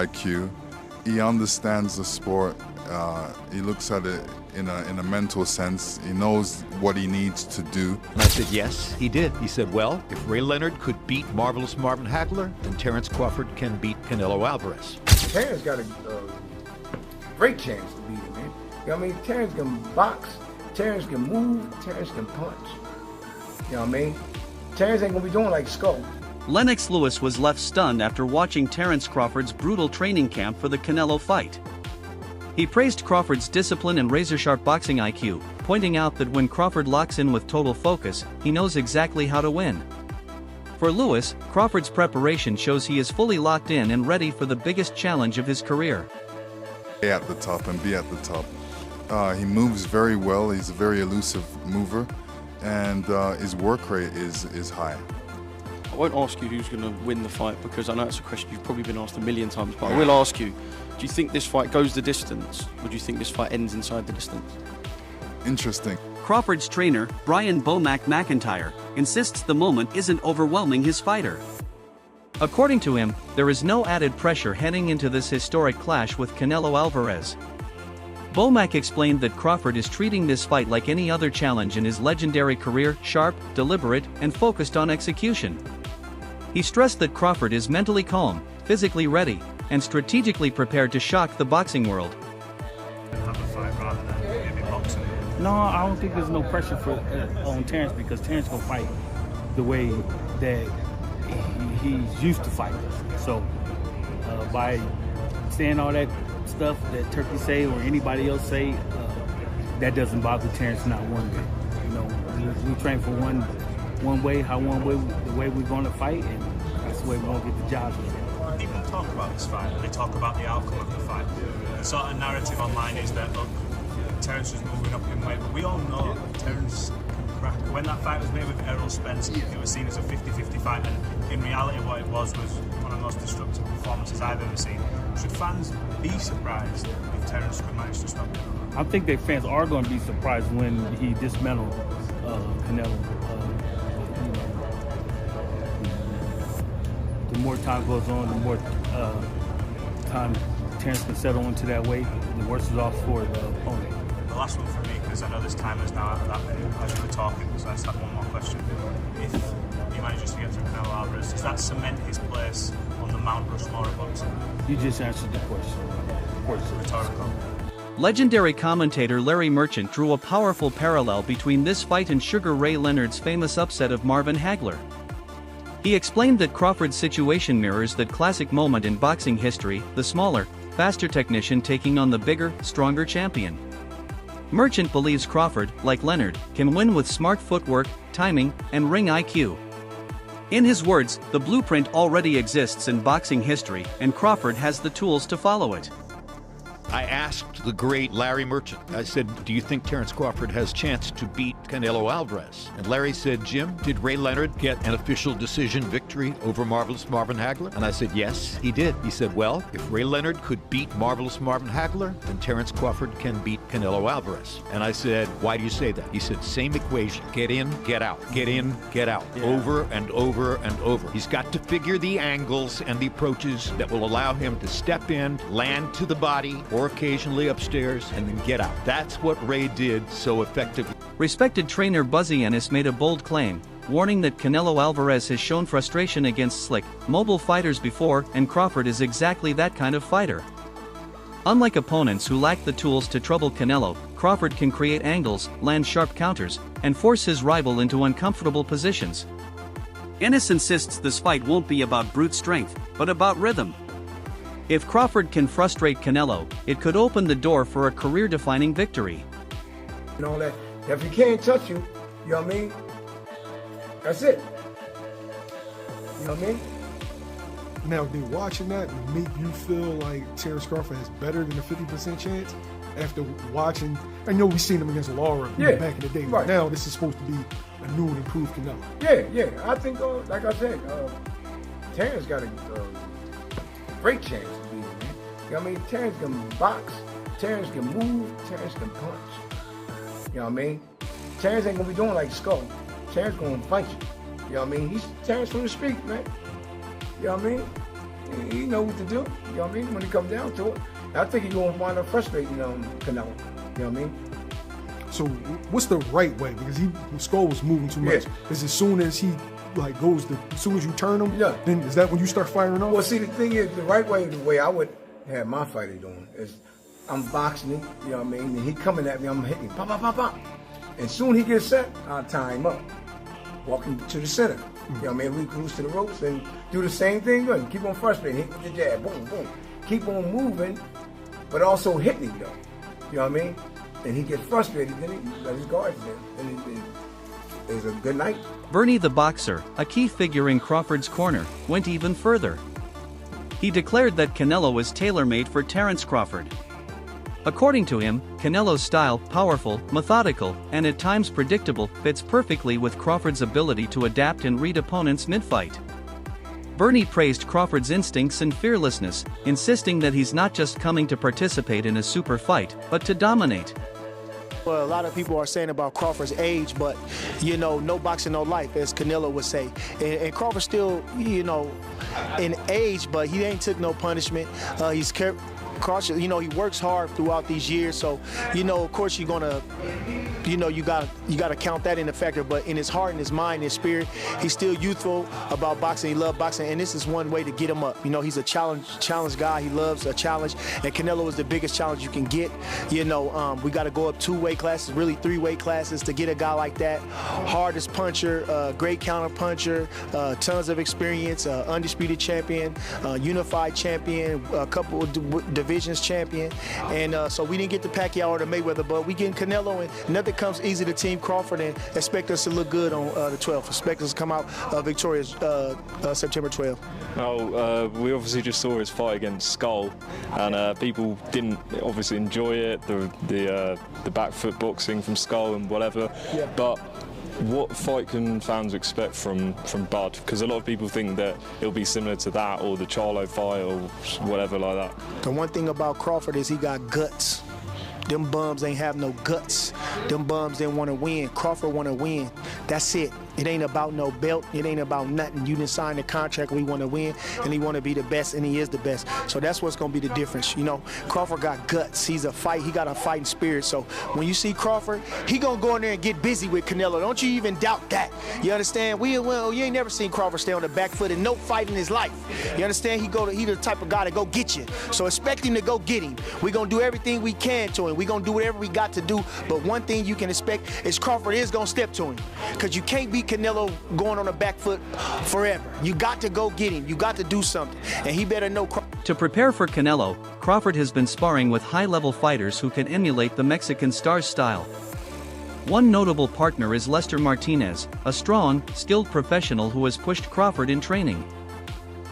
IQ. He understands the sport. He looks at it in a mental sense. He knows what he needs to do. And I said, yes, he did. He said, well, if Ray Leonard could beat Marvelous Marvin Hagler, then Terence Crawford can beat Canelo Alvarez. Terence got a great chance to beat him, man. You know what I mean? Terence can box, Terence can move, Terence can punch. You know what I mean? Terence ain't gonna be doing like Skull. Lennox Lewis was left stunned after watching Terence Crawford's brutal training camp for the Canelo fight. He praised Crawford's discipline and razor-sharp boxing IQ, pointing out that when Crawford locks in with total focus, he knows exactly how to win. For Lewis, Crawford's preparation shows he is fully locked in and ready for the biggest challenge of his career. Stay at the top and be at the top. He moves very well. He's a very elusive mover, and his work rate is high. I won't ask you who's going to win the fight because I know it's a question you've probably been asked a million times, but I will ask you, do you think this fight goes the distance, or do you think this fight ends inside the distance? Interesting. Crawford's trainer, Brian "Bomac" McIntyre, insists the moment isn't overwhelming his fighter. According to him, there is no added pressure heading into this historic clash with Canelo Alvarez. Bomac explained that Crawford is treating this fight like any other challenge in his legendary career, sharp, deliberate, and focused on execution. He stressed that Crawford is mentally calm, physically ready, and strategically prepared to shock the boxing world. No, I don't think there's no pressure on Terence because Terence gonna fight the way that he's used to fighting. So by saying all that stuff that Turkey say or anybody else say, that doesn't bother Terence not one bit. You know, we train for one way, the way we're gonna fight, and that's the way we're gonna get the job done. People talk about this fight, they talk about the outcome of the fight. The sort of narrative online is that, look, Terence was moving up in weight, but we all know Terence can crack. When that fight was made with Errol Spence, it was seen as a 50-50 fight, and in reality what it was one of the most destructive performances I've ever seen. Should fans be surprised if Terence could manage to stop it? I think that fans are going to be surprised when he dismantled Canelo. The more time goes on, the more time Terence can settle into that weight, the worse it's off for the opponent. The last one for me, because I know this time is now at that as you were talking, so I just have one more question. If he manages to get through Canelo Alvarez, does that cement his place on the Mount Rushmore of boxing? You just answered the question. Rhetorical. Legendary commentator Larry Merchant drew a powerful parallel between this fight and Sugar Ray Leonard's famous upset of Marvin Hagler. He explained that Crawford's situation mirrors that classic moment in boxing history, the smaller, faster technician taking on the bigger, stronger champion. Merchant believes Crawford, like Leonard, can win with smart footwork, timing, and ring IQ. In his words, the blueprint already exists in boxing history, and Crawford has the tools to follow it. I asked the great Larry Merchant, I said, do you think Terence Crawford has a chance to beat Canelo Alvarez? And Larry said, Jim, did Ray Leonard get an official decision victory over Marvelous Marvin Hagler? And I said, yes, he did. He said, well, if Ray Leonard could beat Marvelous Marvin Hagler, then Terence Crawford can beat Canelo Alvarez. And I said, why do you say that? He said, same equation. Get in, get out. Get in, get out. Yeah. Over and over and over. He's got to figure the angles and the approaches that will allow him to step in, land to the body, or occasionally upstairs, and then get out. That's what Ray did so effectively. Respected trainer Buzzy Ennis made a bold claim, warning that Canelo Alvarez has shown frustration against slick, mobile fighters before, and Crawford is exactly that kind of fighter. Unlike opponents who lack the tools to trouble Canelo, Crawford can create angles, land sharp counters, and force his rival into uncomfortable positions. Ennis insists this fight won't be about brute strength, but about rhythm. If Crawford can frustrate Canelo, it could open the door for a career-defining victory. You know that if he can't touch you, you know what I mean? That's it. You know what I mean? Now, did watching that make you feel like Terence Crawford has better than a 50% chance? After watching, I know we've seen him against Lara back in the day, but now this is supposed to be a new and improved Canelo. Yeah. I think, like I said, Terence got a great chance to beat him, man. You know what I mean? Terence can box, Terence can move, Terence can punch. You know what I mean? Terence ain't gonna be doing like Skull. Terence gonna fight you. You know what I mean? He's Terence from the street, man. You know what I mean? He know what to do. You know what I mean? When it comes down to it, I think he's gonna wind up frustrating Canelo. You know what I mean? So what's the right way? Because Skull was moving too much. Is as soon as he as soon as you turn him, then is that when you start firing off? Well, see, the thing is, the right way, the way I would have my fighter doing is, I'm boxing him, you know what I mean? And he coming at me, I'm hitting him, pop, pop, pop, pop. And soon he gets set, I'll tie him up, walking to the center. You know what I mean? We cruise to the ropes and do the same thing. Good. Keep on frustrating, hit with the jab, boom, boom. Keep on moving, but also hitting him though. You know what I mean? And he gets frustrated, then he let his guards in. And it's a good night. Bernie the boxer, a key figure in Crawford's corner, went even further. He declared that Canelo was tailor-made for Terence Crawford. According to him, Canelo's style, powerful, methodical, and at times predictable, fits perfectly with Crawford's ability to adapt and read opponents mid-fight. Bernie praised Crawford's instincts and fearlessness, insisting that he's not just coming to participate in a super fight, but to dominate. Well, a lot of people are saying about Crawford's age, but, no boxing, no life, as Canelo would say. And Crawford still, in age, but he ain't took no punishment. He's cautious, he works hard throughout these years, so, of course you're gonna, you gotta count that in the factor, but in his heart and his mind, his spirit, he's still youthful about boxing. He loves boxing, and this is one way to get him up. He's a challenge guy. He loves a challenge, and Canelo is the biggest challenge you can get. We got to go up 2 weight classes, really 3 weight classes to get a guy like that. Hardest puncher, great counter puncher, tons of experience, undisputed champion, unified champion, a couple of divisions champion, and so we didn't get the Pacquiao or the Mayweather, but we getting Canelo, and nothing comes easy to Team Crawford, and expect us to look good on the 12th. Expect us to come out victorious September 12th. Oh, we obviously just saw his fight against Skull, and people didn't obviously enjoy it, the back foot boxing from Skull and whatever, but what fight can fans expect from Bud? Because a lot of people think that it'll be similar to that or the Charlo fight or whatever like that. The one thing about Crawford is he got guts. Them bums ain't have no guts. Them bums didn't want to win. Crawford want to win. That's it. It ain't about no belt. It ain't about nothing. You didn't sign the contract. We want to win, and he want to be the best, and he is the best. So that's what's going to be the difference. Crawford got guts. He got a fighting spirit. So when you see Crawford, he going to go in there and get busy with Canelo. Don't you even doubt that. You understand? You ain't never seen Crawford stay on the back foot in no fight in his life. You understand? He the type of guy to go get you. So expect him to go get him. We're going to do everything we can to him. We're going to do whatever we got to do. But one thing you can expect is Crawford is going to step to him. Because you can't beat Canelo going on the back foot forever. You got to go get him. You got to do something. And he better know. To prepare for Canelo, Crawford has been sparring with high-level fighters who can emulate the Mexican star's style. One notable partner is Lester Martinez, a strong, skilled professional who has pushed Crawford in training.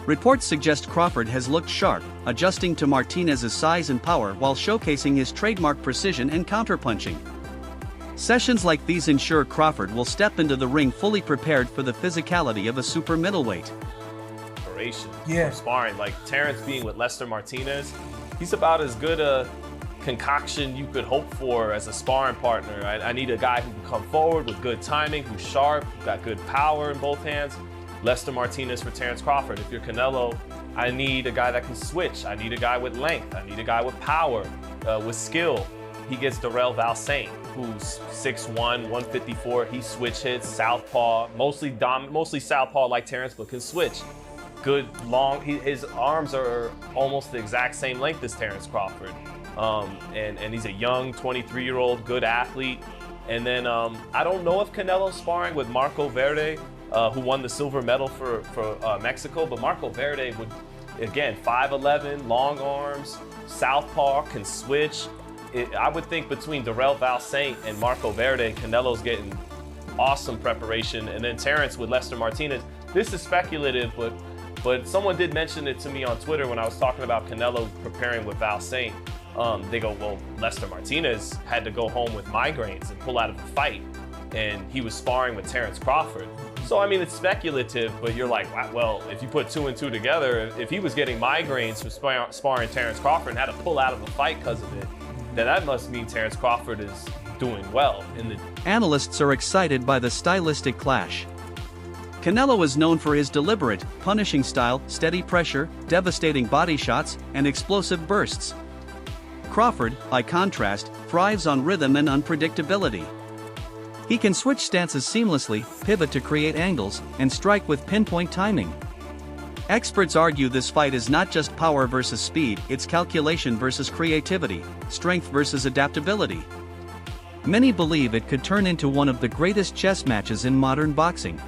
Reports suggest Crawford has looked sharp, adjusting to Martinez's size and power while showcasing his trademark precision and counterpunching. Sessions like these ensure Crawford will step into the ring fully prepared for the physicality of a super middleweight. Sparring, like Terence being with Lester Martinez, he's about as good a concoction you could hope for as a sparring partner. I need a guy who can come forward with good timing, who's sharp, who's got good power in both hands. Lester Martinez for Terence Crawford. If you're Canelo, I need a guy that can switch. I need a guy with length. I need a guy with power, with skill. He gets Darrell Valsaint, who's 6'1", 154. He switch hits, southpaw, mostly southpaw like Terence, but can switch. Good long. His arms are almost the exact same length as Terence Crawford, and he's a young 23-year-old good athlete. And then I don't know if Canelo's sparring with Marco Verde, who won the silver medal for Mexico, but Marco Verde would, again, 5'11", long arms, southpaw, can switch. I would think between Darrell Valsaint and Marco Verde, Canelo's getting awesome preparation. And then Terence with Lester Martinez. This is speculative, but someone did mention it to me on Twitter when I was talking about Canelo preparing with Valsaint. They go, well, Lester Martinez had to go home with migraines and pull out of the fight, and he was sparring with Terence Crawford. So, I mean, it's speculative, but you're like, well, if you put 2 and 2 together, if he was getting migraines from sparring Terence Crawford and had to pull out of the fight because of it, then that must mean Terence Crawford is doing well. Analysts are excited by the stylistic clash. Canelo is known for his deliberate, punishing style, steady pressure, devastating body shots, and explosive bursts. Crawford, by contrast, thrives on rhythm and unpredictability. He can switch stances seamlessly, pivot to create angles, and strike with pinpoint timing. Experts argue this fight is not just power versus speed, it's calculation versus creativity, strength versus adaptability. Many believe it could turn into one of the greatest chess matches in modern boxing.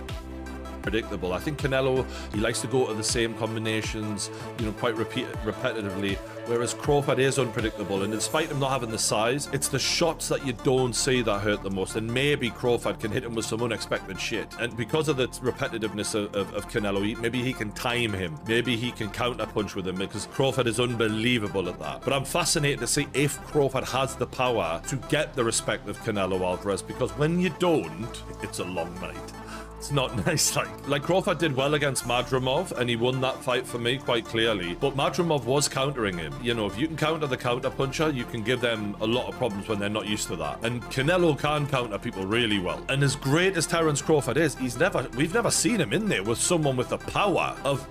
Predictable. I think Canelo, he likes to go to the same combinations, quite repetitively, whereas Crawford is unpredictable, and despite him not having the size, it's the shots that you don't see that hurt the most, and maybe Crawford can hit him with some unexpected shit. And because of the repetitiveness of Canelo, maybe he can time him, maybe he can counter-punch with him, because Crawford is unbelievable at that. But I'm fascinated to see if Crawford has the power to get the respect of Canelo Alvarez, because when you don't, it's a long night. It's not nice. Like Crawford did well against Madrimov, and he won that fight for me quite clearly. But Madrimov was countering him. If you can counter the counter puncher, you can give them a lot of problems when they're not used to that. And Canelo can counter people really well. And as great as Terence Crawford is, we've never seen him in there with someone with the power of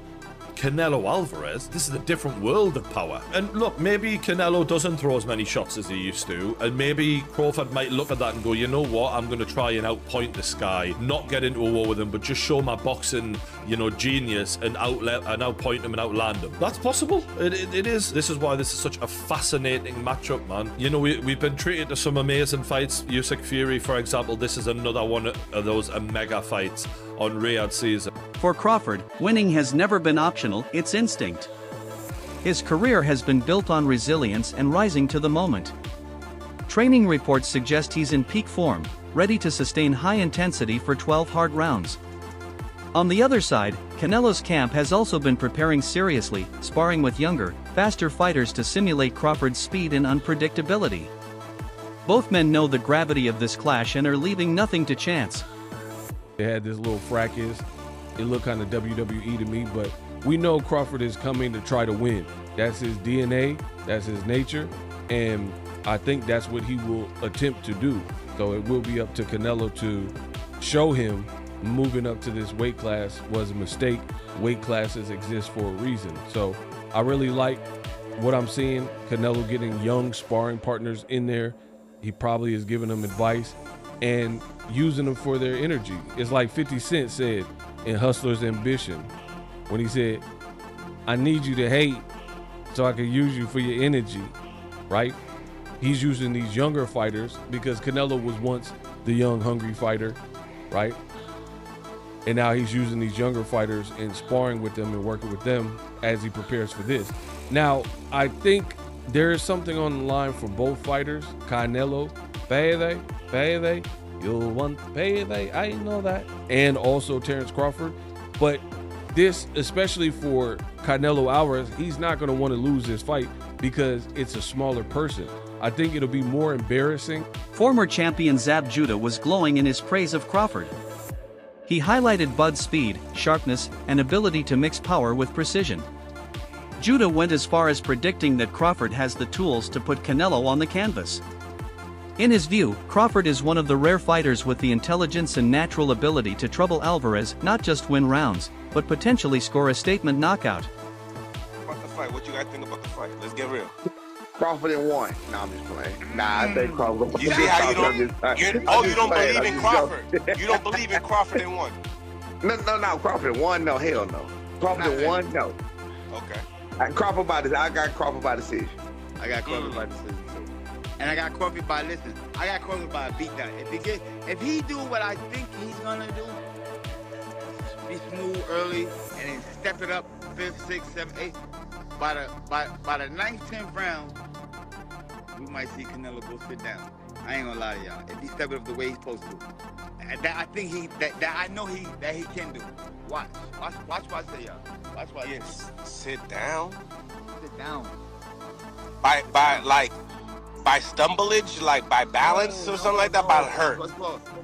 Canelo Alvarez. This is a different world of power. And look, maybe Canelo doesn't throw as many shots as he used to, and maybe Crawford might look at that and go, you know what, I'm going to try and outpoint this guy, not get into a war with him, but just show my boxing, genius, and outpoint him and outland him. That's possible. It is. This is why this is such a fascinating matchup, man. We've been treated to some amazing fights. Usyk Fury, for example, this is another one of those mega fights on Riyadh season. For Crawford, winning has never been optional, it's instinct. His career has been built on resilience and rising to the moment. Training reports suggest he's in peak form, ready to sustain high intensity for 12 hard rounds. On the other side, Canelo's camp has also been preparing seriously, sparring with younger, faster fighters to simulate Crawford's speed and unpredictability. Both men know the gravity of this clash and are leaving nothing to chance. They had this little fracas. It looked kind of WWE to me, but we know Crawford is coming to try to win. That's his DNA, that's his nature, and I think that's what he will attempt to do. So it will be up to Canelo to show him moving up to this weight class was a mistake. Weight classes exist for a reason. So I really like what I'm seeing. Canelo getting young sparring partners in there. He probably is giving them advice and using them for their energy. It's like 50 Cent said in Hustler's Ambition when he said, I need you to hate so I can use you for your energy, right? He's using these younger fighters because Canelo was once the young, hungry fighter, right? And now he's using these younger fighters and sparring with them and working with them as he prepares for this. Now, I think there is something on the line for both fighters. Canelo, payday, you'll want payday, I know that. And also Terence Crawford. But this, especially for Canelo Alvarez, he's not going to want to lose this fight because it's a smaller person. I think it'll be more embarrassing. Former champion Zab Judah was glowing in his praise of Crawford. He highlighted Bud's speed, sharpness, and ability to mix power with precision. Judah went as far as predicting that Crawford has the tools to put Canelo on the canvas. In his view, Crawford is one of the rare fighters with the intelligence and natural ability to trouble Alvarez, not just win rounds, but potentially score a statement knockout. About the fight, what you guys think about the fight? Let's get real. Crawford in one. Nah, I'm just playing. Nah, I think Crawford. You see how you don't believe in Crawford? You don't believe in Crawford in one? No, Crawford in one? No, hell no. Crawford in one? No. Okay. I got Crawford by decision. I got Crawford by decision too. And I got Crawford by a beatdown. If he do what I think he's gonna do, be smooth early and then step it up 5th, 6th, 7th, 8th. By the 9th, 10th round, we might see Canelo go sit down. I ain't gonna lie to y'all. If he step it up the way he's supposed to, I know he can do. Watch what I say, y'all. Watch what I say. Yes. Sit down. Sit down. By stumblage, like by balance or something like that, by hurt.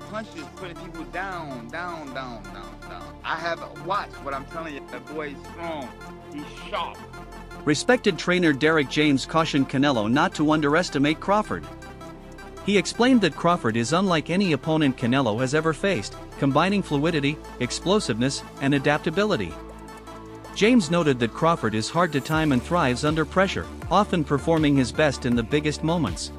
Punches putting people down. I have watched what I'm telling you. That boy is strong. He's sharp. Respected trainer Derek James cautioned Canelo not to underestimate Crawford. He explained that Crawford is unlike any opponent Canelo has ever faced, combining fluidity, explosiveness, and adaptability. James noted that Crawford is hard to time and thrives under pressure, often performing his best in the biggest moments.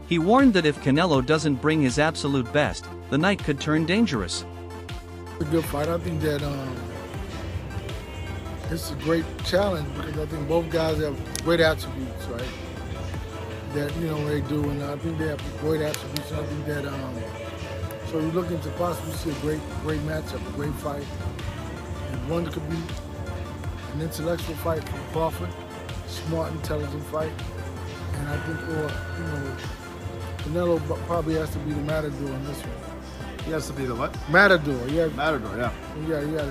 He warned that if Canelo doesn't bring his absolute best, the night could turn dangerous. It's a good fight. I think that it's a great challenge because I think both guys have great attributes, right? That, you know, they do, and I think they have great attributes. And I think that, so you're looking to possibly see a great matchup, a great fight. And one could be an intellectual fight from Crawford, smart, intelligent fight. And I think, Canelo probably has to be the matador in this one. He has to be the what? Matador, yeah. Matador, yeah. Yeah,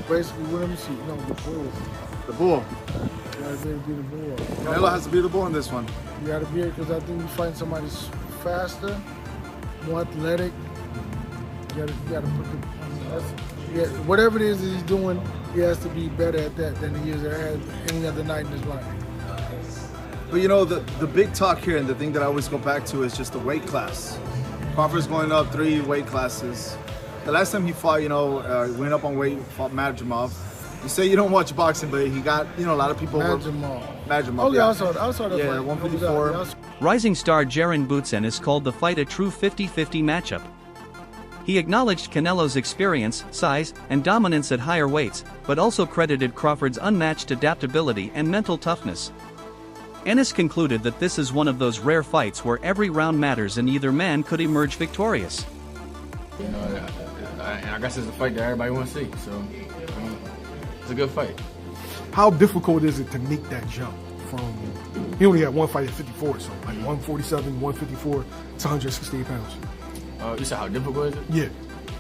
basically, let me see, the bull. The bull. You gotta be the bull. Canelo has to be the bull in this one. You gotta be it because I think you find somebody faster, more athletic. You gotta put whatever it is that he's doing, he has to be better at that than he is at any other night in his life. But the big talk here, and the thing that I always go back to, is just the weight class. Crawford's going up 3 weight classes. The last time he fought, went up on weight, fought Madrimov. You say you don't watch boxing, but he got, a lot of people. Madrimov. Oh yeah, I saw that Yeah, fight. 154. Rising star Jaron Boutsen has called the fight a true 50-50 matchup. He acknowledged Canelo's experience, size, and dominance at higher weights, but also credited Crawford's unmatched adaptability and mental toughness. Ennis concluded that this is one of those rare fights where every round matters and either man could emerge victorious. I guess it's a fight that everybody wants to see, so it's a good fight. How difficult is it to make that jump from, he only had one fight at 54, so like 147, 154 to 168 pounds? You said how difficult is it? Yeah.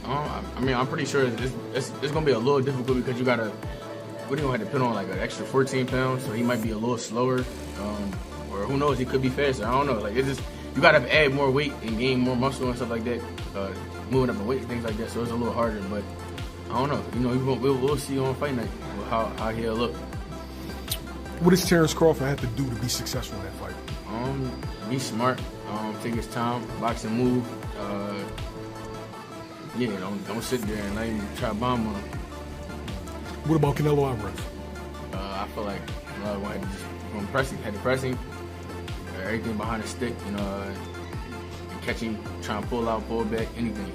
I'm pretty sure it's going to be a little difficult because you got to, what are you going to have to put on, like an extra 14 pounds, so he might be a little slower, or who knows, he could be faster, I don't know. Like, it's just, you got to add more weight and gain more muscle and stuff like that, moving up in weight and things like that, so it's a little harder, but I don't know. We'll see on fight night how he'll look. What does Terence Crawford have to do to be successful in that fight? Be smart, take his time, box and move. Don't sit there and let him try to bomb on him. What about Canelo Alvarez? I feel like Canelo had to just had to press him, everything behind the stick, and catch him, trying to pull out, pull back, anything,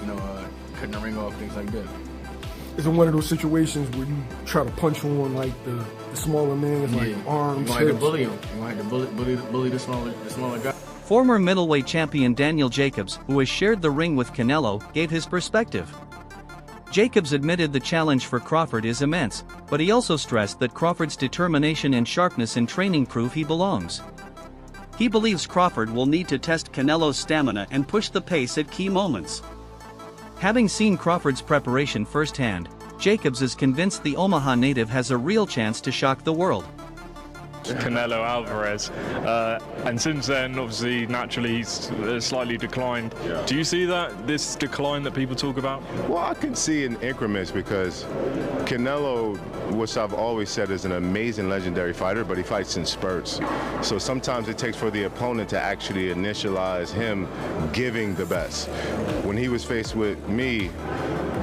cutting the ring off, things like that. Is it one of those situations where you try to punch on like the smaller man with like arms? You want to bully him. You want to bully the smaller guy. Former middleweight champion Daniel Jacobs, who has shared the ring with Canelo, gave his perspective. Jacobs admitted the challenge for Crawford is immense, but he also stressed that Crawford's determination and sharpness in training prove he belongs. He believes Crawford will need to test Canelo's stamina and push the pace at key moments. Having seen Crawford's preparation firsthand, Jacobs is convinced the Omaha native has a real chance to shock the world. Canelo Alvarez, and since then, obviously, naturally, he's slightly declined. Yeah. Do you see this decline that people talk about? Well, I can see in increments because Canelo, which I've always said is an amazing legendary fighter, but he fights in spurts. So sometimes it takes for the opponent to actually initialize him giving the best. When he was faced with me,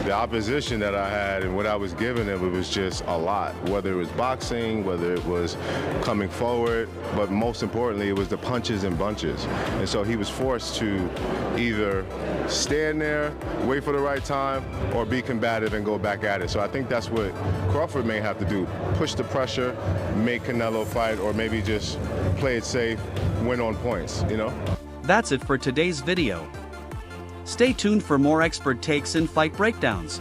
the opposition that I had and what I was giving him, it was just a lot. Whether it was boxing, whether it was coming forward, but most importantly, it was the punches and bunches. And so he was forced to either stand there, wait for the right time, or be combative and go back at it. So I think that's what Crawford may have to do. Push the pressure, make Canelo fight, or maybe just play it safe, win on points, That's it for today's video. Stay tuned for more expert takes and fight breakdowns.